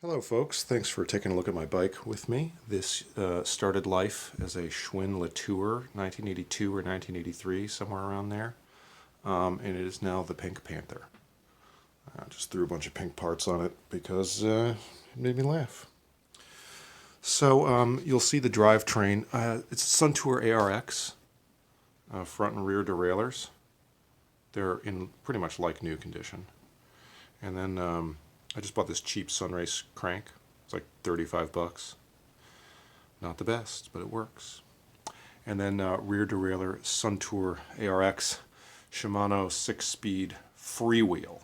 Hello folks, thanks for taking a look at my bike with me. This started life as a Schwinn Le Tour, 1982 or 1983, somewhere around there. And it is now the Pink Panther. I just threw a bunch of pink parts on it because it made me laugh. So you'll see the drivetrain. It's a Suntour ARX, front and rear derailleurs. They're in pretty much like new condition. And then I just bought this cheap Sunrace crank. It's like 35 bucks. Not the best, but it works. And then rear derailleur Suntour ARX Shimano 6-speed freewheel.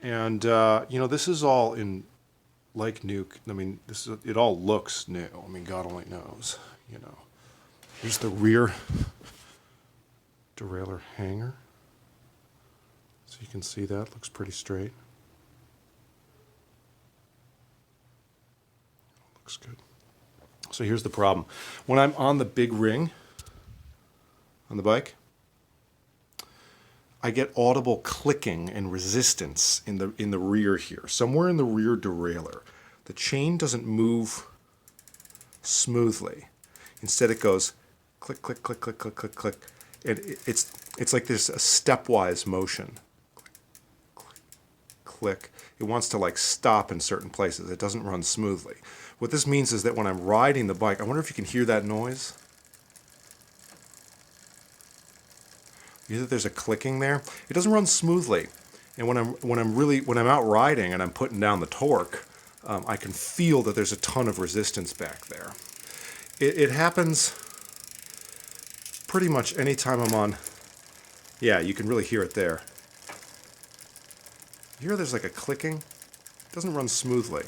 And this is all in like new. I mean, it all looks new. I mean, God only knows. Here's the rear derailleur hanger. So you can see that looks pretty straight. Looks good. So here's the problem. When I'm on the big ring on the bike, I get audible clicking and resistance in the rear here, somewhere in the rear derailleur. The chain doesn't move smoothly. Instead it goes click, click, click, click, click, click, click. And it's like this a stepwise motion. Click, click. It wants to like stop in certain places. It doesn't run smoothly. What this means is that when I'm riding the bike, I wonder if you can hear that noise. You hear that there's a clicking there? It doesn't run smoothly. And when I'm out riding and I'm putting down the torque, I can feel that there's a ton of resistance back there. It happens pretty much anytime I'm on. Yeah, you can really hear it there. You hear there's like a clicking? It doesn't run smoothly.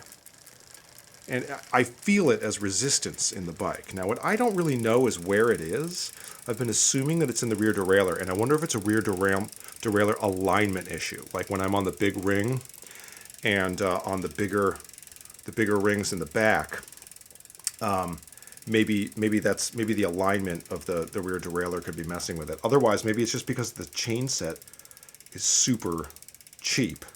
And I feel it as resistance in the bike. Now, what I don't really know is where it is. I've been assuming that it's in the rear derailleur, and I wonder if it's a rear derailleur alignment issue. Like when I'm on the big ring and on the bigger rings in the back, maybe the alignment of the rear derailleur could be messing with it. Otherwise, maybe it's just because the chain set is super cheap,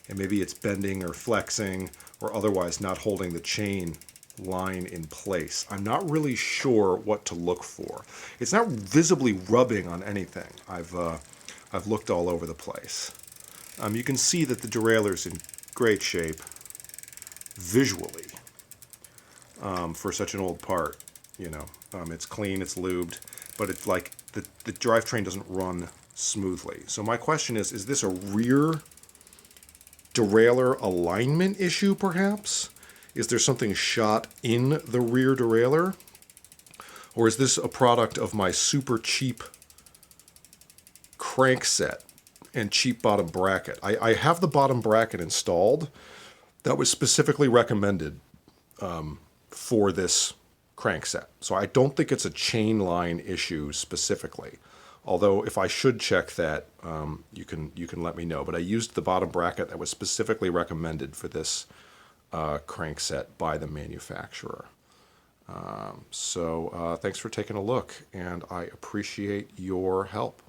and maybe it's bending or flexing or otherwise not holding the chain line in place. I'm not really sure what to look for. It's not visibly rubbing on anything. I've looked all over the place. You can see that the derailleur's in great shape visually for such an old part. It's clean, it's lubed, but it's like the drivetrain doesn't run smoothly. So my question is this a rear derailleur alignment issue, perhaps? Is there something shot in the rear derailleur? Or is this a product of my super cheap crank set and cheap bottom bracket? I have the bottom bracket installed. That was specifically recommended for this crank set. So I don't think it's a chain line issue specifically. Although if I should check that, you can let me know. But I used the bottom bracket that was specifically recommended for this crank set by the manufacturer. So thanks for taking a look, and I appreciate your help.